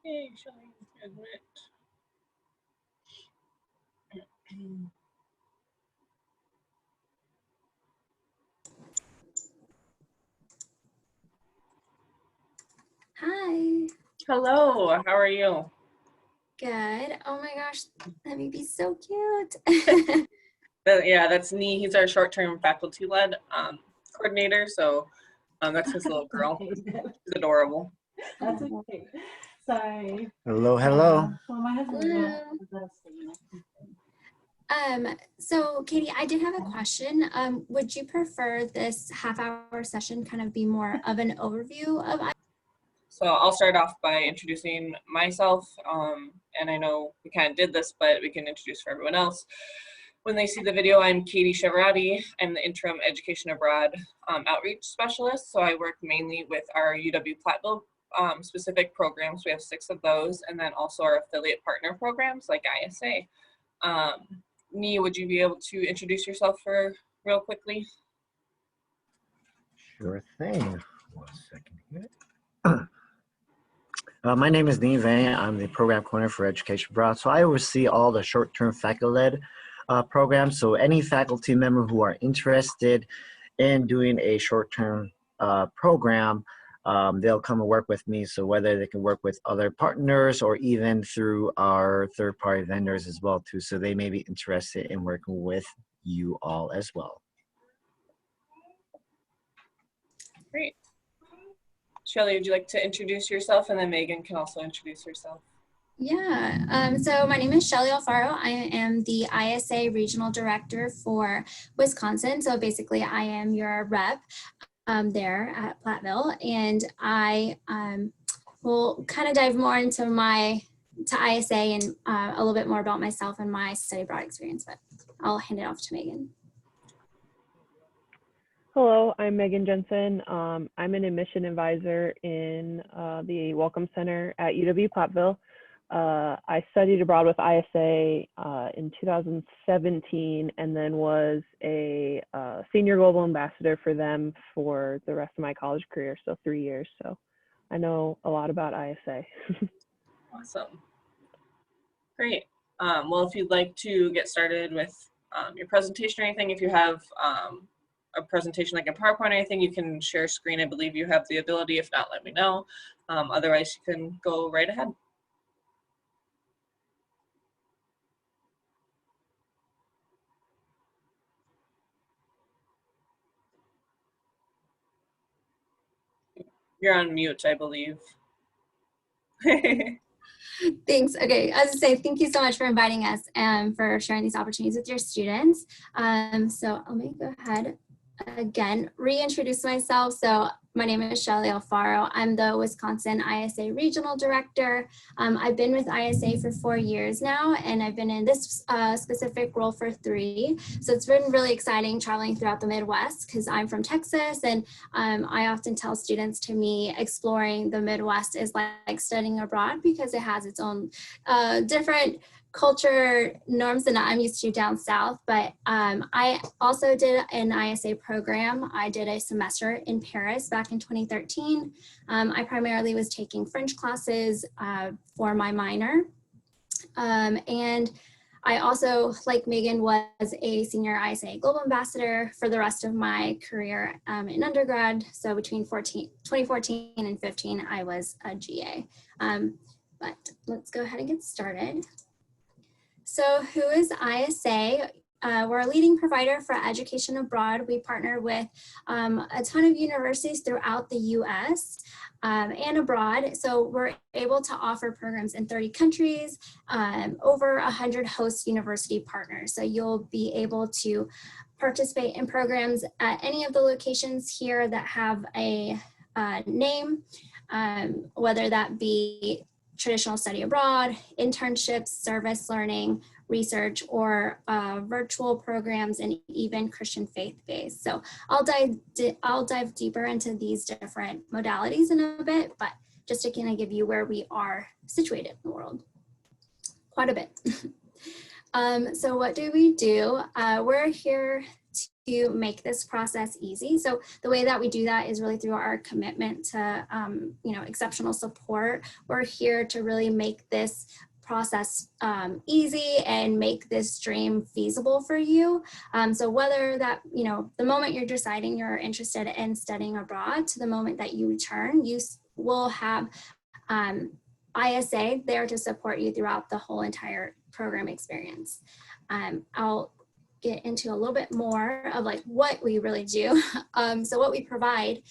Yay, Shelly, admit. Hi. Hello, how are you? Good. Oh my gosh, that may be so cute. Yeah, that's Nee. He's our short-term faculty-led coordinator, so that's his little girl. She's adorable. That's okay. Sorry. Hello, hello. Well, my husband So Katie, I did have a question. Would you prefer this half-hour session kind of be more of an overview of So I'll start off by introducing myself, and I know we kind of did this, but we can introduce for everyone else. When they see the video, I'm Katie Chevarati. I'm the interim education abroad outreach specialist. So I work mainly with our UWPlatt specific programs. We have 6 of those, and then also our affiliate partner programs like ISA. Nee, would you be able to introduce yourself real quickly? Sure thing. 1 second here. My name is Nee Vang. I'm the program coordinator for Education Abroad. So I oversee all the short-term faculty-led programs. So any faculty member who are interested in doing a short-term program, they'll come and work with me. So whether they can work with other partners or even through our third-party vendors as well too. So they may be interested in working with you all as well. Great. Shelly, would you like to introduce yourself? And then Megan can also introduce herself. Yeah, so my name is Shelly Alfaro. I am the ISA Regional Director for Wisconsin. So basically I am your rep there at Plattville, and I will kind of dive more into ISA and a little bit more about myself and my study abroad experience, but I'll hand it off to Megan. Hello, I'm Megan Jensen. I'm an admission advisor in the Welcome Center at UW-Plattville. I studied abroad with ISA in 2017 and then was a senior global ambassador for them for the rest of my college career, so 3 years. So I know a lot about ISA. Awesome. Great. Well, if you'd like to get started with your presentation or anything, if you have a presentation like a PowerPoint or anything, you can share screen. I believe you have the ability. If not, let me know. Otherwise, you can go right ahead. You're on mute, I believe. Thanks. Okay, as I say, thank you so much for inviting us and for sharing these opportunities with your students. So let me go ahead again, reintroduce myself. So my name is Shelly Alfaro. I'm the Wisconsin ISA Regional Director. I've been with ISA for 4 years now, and I've been in this specific role for 3. So it's been really exciting traveling throughout the Midwest because I'm from Texas, and I often tell students, to me, exploring the Midwest is like studying abroad because it has its own different culture norms than I'm used to down south. But I also did an ISA program. I did a semester in Paris back in 2013. I primarily was taking French classes for my minor. And I also, like Megan, was a senior ISA Global Ambassador for the rest of my career in undergrad. So between 2014 and 15, I was a GA. But let's go ahead and get started. So who is ISA? We're a leading provider for education abroad. We partner with a ton of universities throughout the US and abroad. So we're able to offer programs in 30 countries, over 100 host university partners. So you'll be able to participate in programs at any of the locations here that have a name, whether that be traditional study abroad, internships, service learning, research, or virtual programs, and even Christian faith-based. So I'll dive deeper into these different modalities in a bit, but just to kind of give you where we are situated in the world. Quite a bit. So what do? We're here to make this process easy. So the way that we do that is really through our commitment to, exceptional support. We're here to really make this process easy and make this dream feasible for you. So whether that, the moment you're deciding you're interested in studying abroad to the moment that you return, you will have ISA there to support you throughout the whole entire program experience. I'll get into a little bit more of like what we really do. So what we provide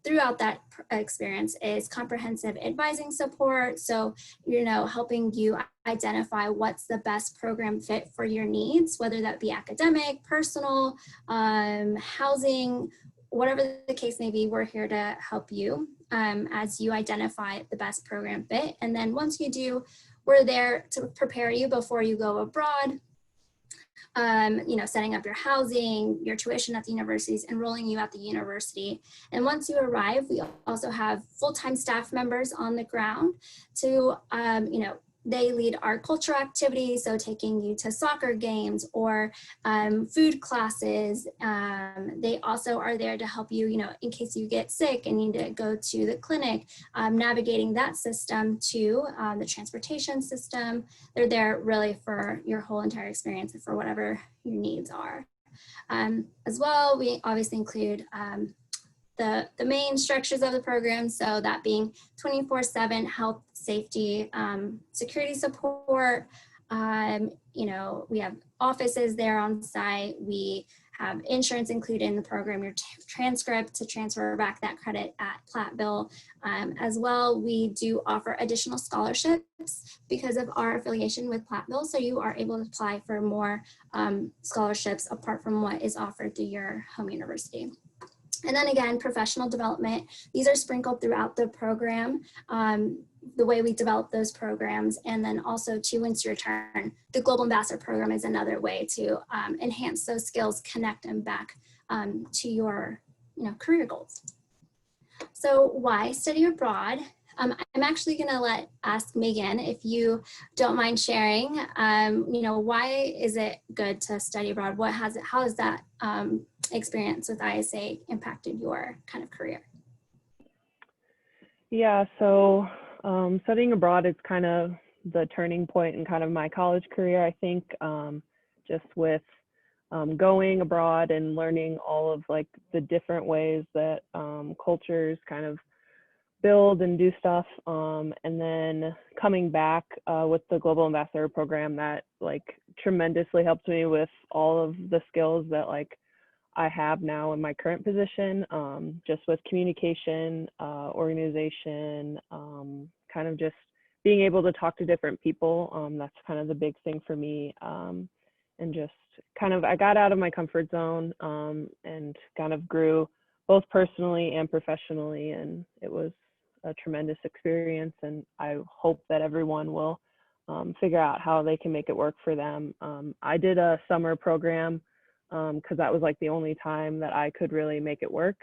throughout that experience is comprehensive advising support. So, helping you identify what's the best program fit for your needs, whether that be academic, personal, housing, whatever the case may be, we're here to help you as you identify the best program fit. And then once you do, we're there to prepare you before you go abroad. Setting up your housing, your tuition at the universities, enrolling you at the university. And once you arrive, we also have full-time staff members on the ground to, they lead our cultural activities, so taking you to soccer games or food classes. They also are there to help you, in case you get sick and need to go to the clinic, navigating that system too, the transportation system. They're there really for your whole entire experience and for whatever your needs are. As well, we obviously include the main structures of the program, so that being 24/7 health, safety, security support. We have offices there on site. We have insurance included in the program, your transcript to transfer back that credit at Plattville. As well, we do offer additional scholarships because of our affiliation with Plattville, so you are able to apply for more scholarships apart from what is offered through your home university. And then again, professional development. These are sprinkled throughout the program, the way we develop those programs. And then also too, once you return, the Global Ambassador Program is another way to enhance those skills, connect them back to your career goals. So why study abroad? I'm actually gonna ask Megan, if you don't mind sharing, why is it good to study abroad? How has that experience with ISA impacted your kind of career? Yeah, so studying abroad is kind of the turning point in kind of my college career, I think, just with going abroad and learning all of like the different ways that cultures kind of build and do stuff, and then coming back with the Global Ambassador Program that like tremendously helped me with all of the skills that like I have now in my current position, just with communication, organization, kind of just being able to talk to different people. That's kind of the big thing for me, and just kind of I got out of my comfort zone and kind of grew both personally and professionally, and it was a tremendous experience, and I hope that everyone will figure out how they can make it work for them. I did a summer program because that was like the only time that I could really make it work,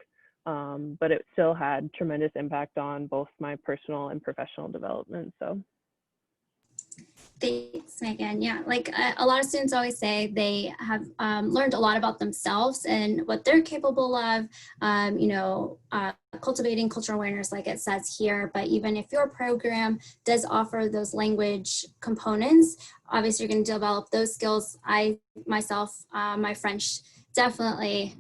but it still had tremendous impact on both my personal and professional development. So Thanks, Megan. Yeah, like a lot of students always say, they have learned a lot about themselves and what they're capable of, cultivating cultural awareness, like it says here. But even if your program does offer those language components, obviously you're going to develop those skills. I myself, my French definitely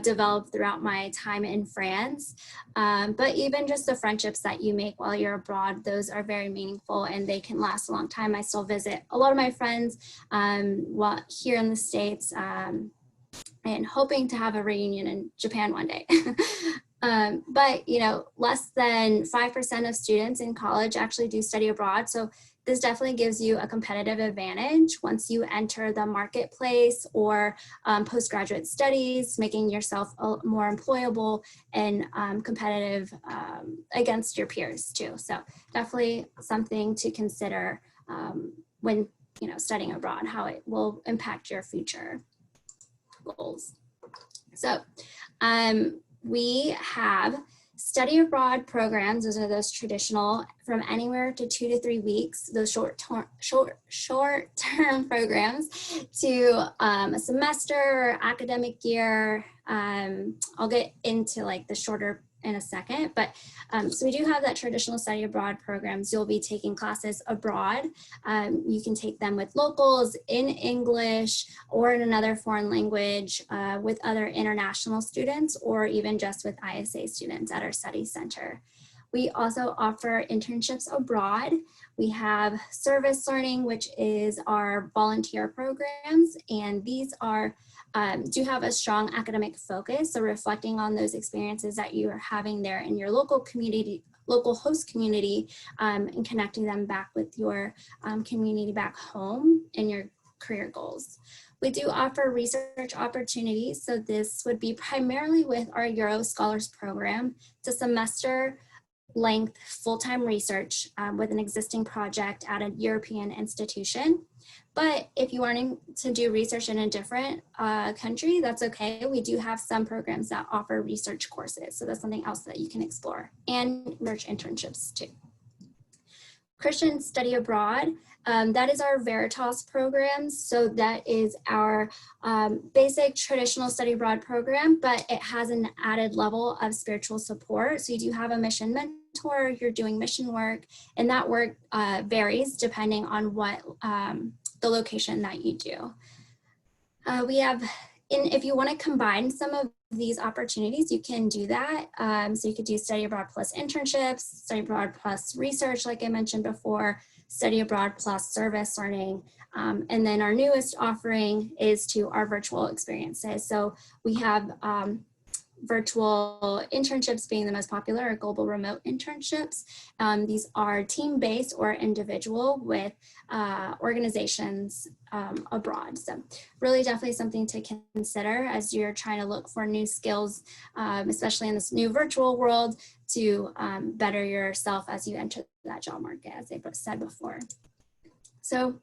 developed throughout my time in France. But even just the friendships that you make while you're abroad, those are very meaningful and they can last a long time. I still visit a lot of my friends while here in the States, and hoping to have a reunion in Japan one day. But less than 5% of students in college actually do study abroad. So this definitely gives you a competitive advantage once you enter the marketplace or postgraduate studies, making yourself more employable and competitive against your peers too. So definitely something to consider when studying abroad, how it will impact your future goals. So we have Study abroad programs, those are those traditional from anywhere to 2 to 3 weeks, those short-term programs to a semester, academic year. I'll get into like the shorter in a second, but so we do have that traditional study abroad programs. You'll be taking classes abroad. You can take them with locals in English or in another foreign language with other international students, or even just with ISA students at our study center. We also offer internships abroad. We have service learning, which is our volunteer programs, and these are do have a strong academic focus, so reflecting on those experiences that you are having there in your local community, local host community, and connecting them back with your community back home and your career goals. We do offer research opportunities, so this would be primarily with our Euro Scholars Program. It's a semester length full-time research with an existing project at a European institution. But if you wanting to do research in a different country, that's okay. We do have some programs that offer research courses, so that's something else that you can explore, and research internships too. Christian Study Abroad, that is our Veritas programs. So that is our basic traditional study abroad program, but it has an added level of spiritual support. So you do have a mission mentor, you're doing mission work, and that work varies depending on what the location that you do. We have, if you want to combine some of these opportunities, you can do that. So you could do study abroad plus internships, study abroad plus research, like I mentioned before, study abroad plus service learning. And then our newest offering is to our virtual experiences. So we have virtual internships being the most popular, or global remote internships. These are team-based or individual with organizations abroad. So really definitely something to consider as you're trying to look for new skills, especially in this new virtual world, to better yourself as you enter that job market, as I said before. So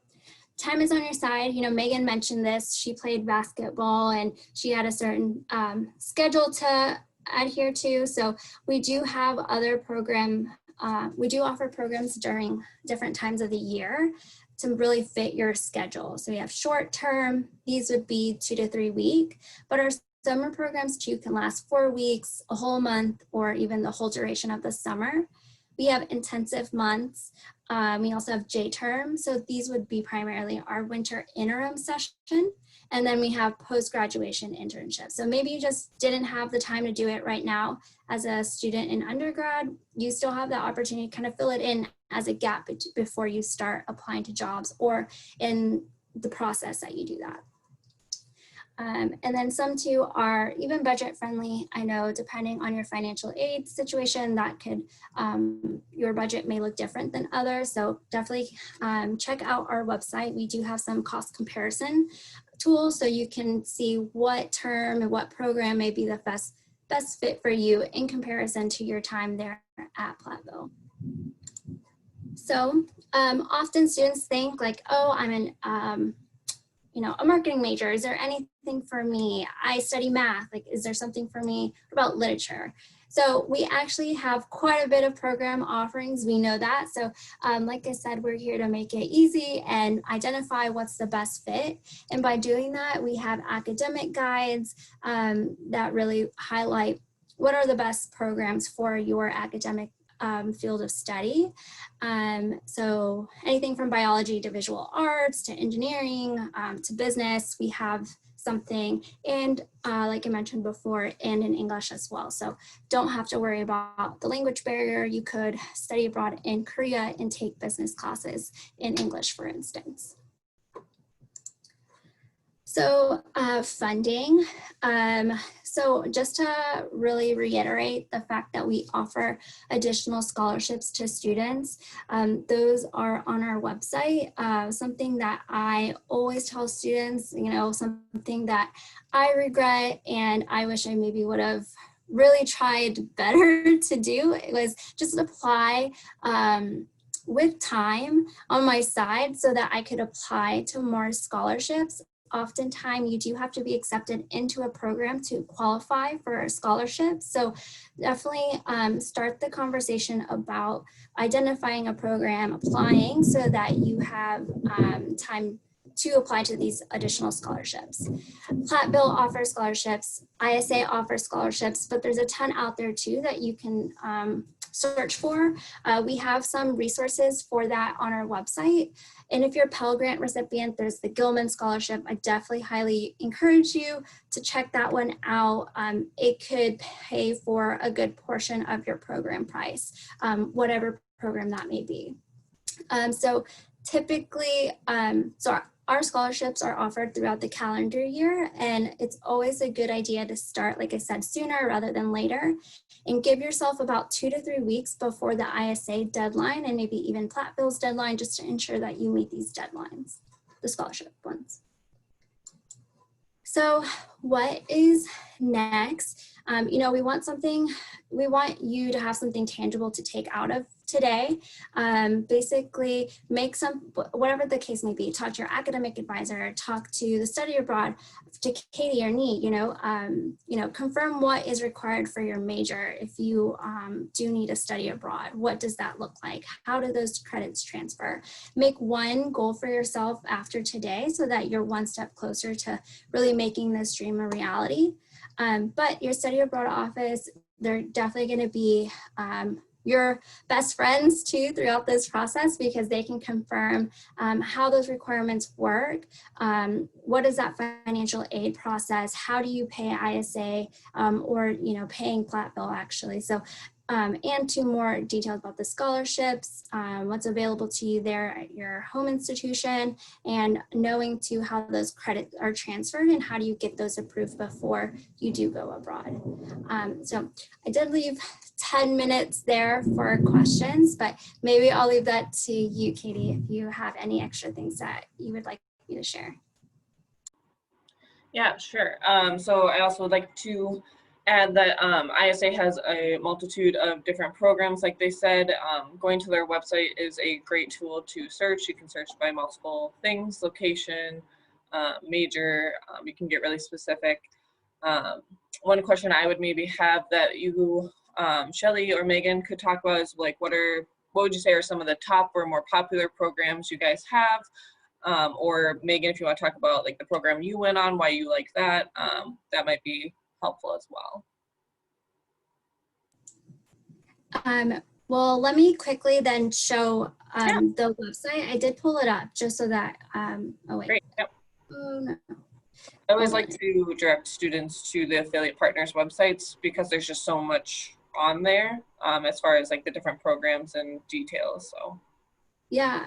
time is on your side. You know, Megan mentioned this. She played basketball and she had a certain schedule to adhere to. So we do have other we do offer programs during different times of the year to really fit your schedule. So we have short term, these would be 2 to 3 weeks, but our summer programs too can last 4 weeks, a whole month, or even the whole duration of the summer. We have intensive months. We also have J-term. So these would be primarily our winter interim session. And then we have post-graduation internships. So maybe you just didn't have the time to do it right now as a student in undergrad. You still have the opportunity to kind of fill it in as a gap before you start applying to jobs, or in the process that you do that. And then some too are even budget friendly. I know depending on your financial aid situation, that could, your budget may look different than others. So definitely check out our website. We do have some cost comparison tools, so you can see what term and what program may be the best fit for you in comparison to your time there at Plattville. So often students think like, oh, I'm an you know, a marketing major. Is there anything for me? I study math. Like, is there something for me? What about literature? So we actually have quite a bit of program offerings. We know that. So like I said, we're here to make it easy and identify what's the best fit. And by doing that, we have academic guides that really highlight what are the best programs for your academic field of study. So anything from biology to visual arts to engineering to business, we have something, and like I mentioned before, and in English as well. So don't have to worry about the language barrier. You could study abroad in Korea and take business classes in English, for instance. So funding. So just to really reiterate the fact that we offer additional scholarships to students, those are on our website. Something that I always tell students, you know, something that I regret and I wish I maybe would have really tried better to do, it was just apply with time on my side so that I could apply to more scholarships. oftentimes you do have to be accepted into a program to qualify for a scholarship. So definitely start the conversation about identifying a program, applying, so that you have time to apply to these additional scholarships. Platteville offers scholarships, ISA offers scholarships, but there's a ton out there too that you can search for. We have some resources for that on our website. And if you're a Pell Grant recipient, there's the Gilman Scholarship. I definitely highly encourage you to check that one out. It could pay for a good portion of your program price, whatever program that may be. So typically, our scholarships are offered throughout the calendar year, and it's always a good idea to start, like I said, sooner rather than later, and give yourself about 2 to 3 weeks before the ISA deadline, and maybe even Platteville's deadline, just to ensure that you meet these deadlines, the scholarship ones. So what is next? You know, we want you to have something tangible to take out of today. Basically make whatever the case may be, talk to your academic advisor, talk to the study abroad, to Katie or Nee, you know, confirm what is required for your major. If you do need to study abroad, what does that look like? How do those credits transfer? Make one goal for yourself after today so that you're one step closer to really making this dream a reality. But your study abroad office, they're definitely going to be your best friends too throughout this process, because they can confirm how those requirements work. What is that financial aid process? How do you pay ISA or, you know, paying Platteville actually? So, and to more details about the scholarships, what's available to you there at your home institution, and knowing too how those credits are transferred and how do you get those approved before you do go abroad. So I did leave 10 minutes there for questions, but maybe I'll leave that to you, Katie, if you have any extra things that you would like me to share. Yeah, sure. So I also would like to add that ISA has a multitude of different programs. Like they said, going to their website is a great tool to search. You can search by multiple things, location, major, you can get really specific. One question I would maybe have that you, Shelly or Megan, could talk about is like, what would you say are some of the top or more popular programs you guys have? Or Megan, if you want to talk about like the program you went on, why you like that, that might be helpful as well. Well, let me quickly then show the website. I did pull it up just so that, oh wait. Great. Yep. Oh, no. I always like to direct students to the affiliate partners websites because there's just so much on there as far as like the different programs and details. So yeah.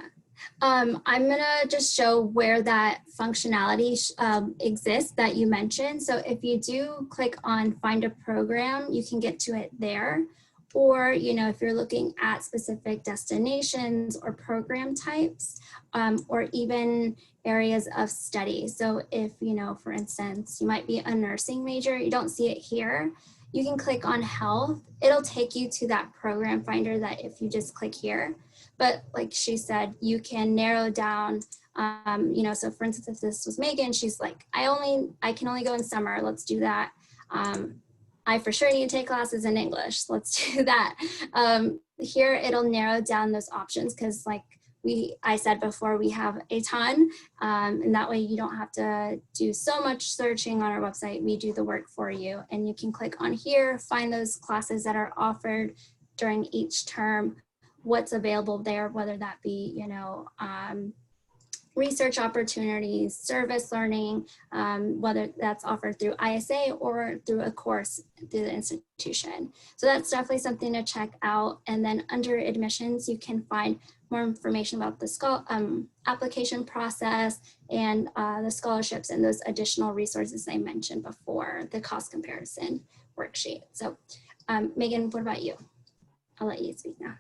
I'm gonna just show where that functionality exists that you mentioned. So if you do click on find a program, you can get to it there. Or, you know, if you're looking at specific destinations or program types, or even areas of study. So if, you know, for instance, you might be a nursing major, you don't see it here, you can click on health. It'll take you to that program finder that if you just click here. But like she said, you can narrow down, you know, so for instance, if this was Megan, she's like, I can only go in summer, let's do that. I for sure need to take classes in English, let's do that. Here, it'll narrow down those options because like I said before, we have a ton, and that way you don't have to do so much searching on our website. We do the work for you, and you can click on here, find those classes that are offered during each term, what's available there, whether that be, you know, research opportunities, service learning, whether that's offered through ISA or through a course through the institution. So that's definitely something to check out. And then under admissions, you can find more information about the application process and the scholarships and those additional resources I mentioned before, the cost comparison worksheet. So Megan, what about you? I'll let you speak now.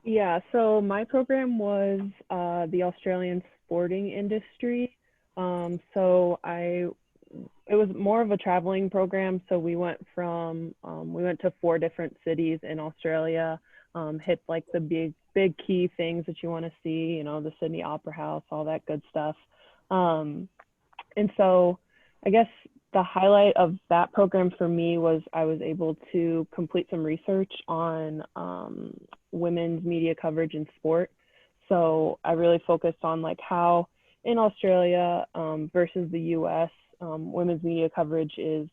Yeah, so my program was the Australian sporting industry. So it was more of a traveling program. So we went to 4 different cities in Australia, hit like the big key things that you want to see, you know, the Sydney Opera House, all that good stuff. And so I guess the highlight of that program for me was I was able to complete some research on women's media coverage in sport. So I really focused on like how in Australia versus the US, women's media coverage is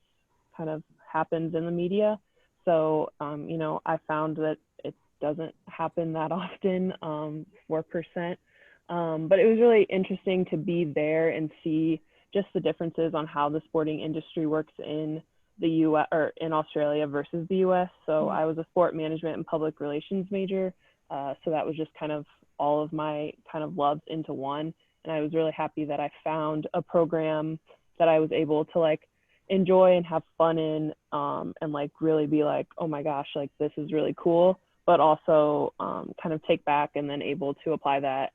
kind of happens in the media. So, you know, I found that it doesn't happen that often, 4%. But it was really interesting to be there and see just the differences on how the sporting industry works in the US or in Australia versus the US. So I was a sport management and public relations major. So that was just kind of all of my kind of loves into one. And I was really happy that I found a program that I was able to like enjoy and have fun in, and like really be like, oh my gosh, like this is really cool, but also kind of take back and then able to apply that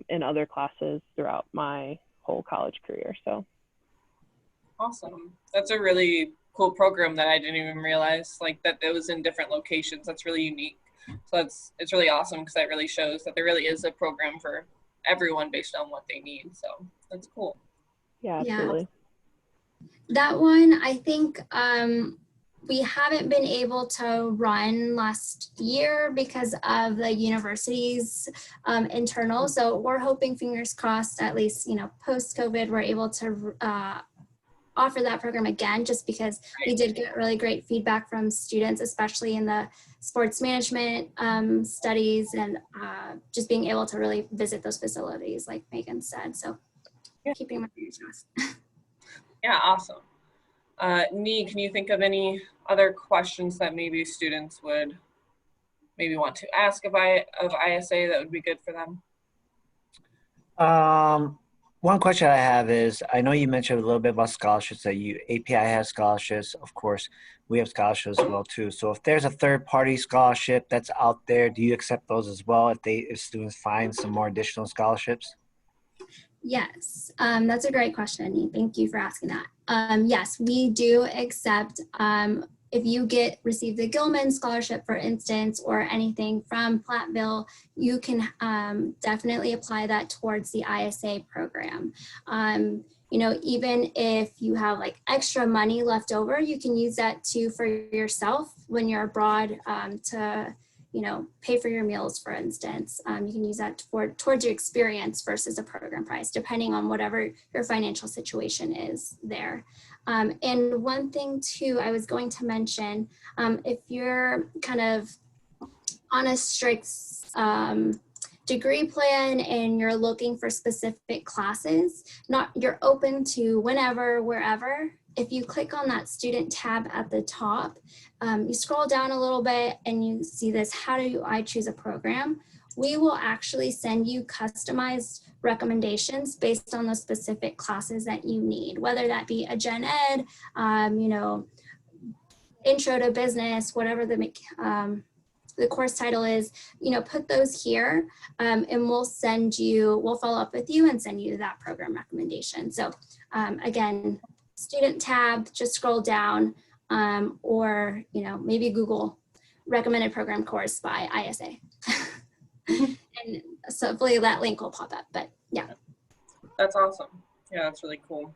in other classes throughout my whole college career. So awesome. That's a really cool program that I didn't even realize like that it was in different locations. That's really unique. So it's really awesome because that really shows that there really is a program for everyone based on what they need. So that's cool. yeah, absolutely. That one, I think we haven't been able to run last year because of the university's internal. So we're hoping, fingers crossed, at least, you know, post-COVID, we're able to offer that program again, just because we did get really great feedback from students, especially in the sports management studies, and just being able to really visit those facilities like Megan said. So keeping my fingers crossed. Yeah, awesome. Nee, can you think of any other questions that maybe students would maybe want to ask of ISA that would be good for them? One question I have is, I know you mentioned a little bit about scholarships, that API has scholarships. Of course, we have scholarships as well too. So if there's a third-party scholarship that's out there, do you accept those as well if students find some more additional scholarships? Yes, that's a great question, Annie. Thank you for asking that. Yes, we do accept, if you receive the Gilman Scholarship, for instance, or anything from Plattville, you can definitely apply that towards the ISA program. You know, even if you have like extra money left over, you can use that too for yourself when you're abroad to, you know, pay for your meals, for instance. You can use that towards your experience versus a program price, depending on whatever your financial situation is there. And one thing too, I was going to mention, if you're kind of on a strict degree plan and you're looking for specific classes, you're open to whenever, wherever. If you click on that student tab at the top, you scroll down a little bit and you see this, how do I choose a program? We will actually send you customized recommendations based on the specific classes that you need, whether that be a gen ed, you know, intro to business, whatever the course title is, you know, put those here, and we'll follow up with you and send you that program recommendation. So again, student tab, just scroll down, or, you know, maybe Google recommended program course by ISA. And so hopefully that link will pop up, but yeah. That's awesome. Yeah, that's really cool.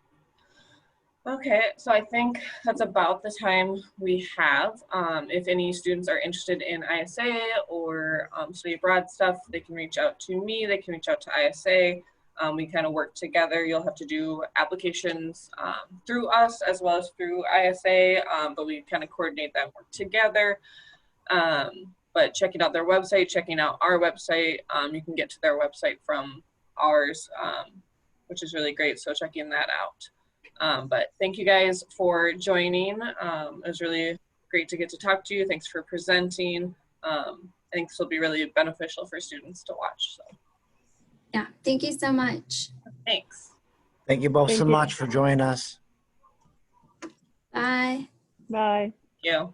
Okay, so I think that's about the time we have. If any students are interested in ISA or study abroad stuff, they can reach out to me, they can reach out to ISA. We kind of work together. You'll have to do applications through us as well as through ISA, but we kind of coordinate that work together. But checking out their website, checking out our website, you can get to their website from ours, which is really great. So checking that out. But thank you guys for joining. It was really great to get to talk to you. Thanks for presenting. I think this will be really beneficial for students to watch. So. Yeah, thank you so much. Thanks. Thank you both so much for joining us. Bye. Bye. Thank you.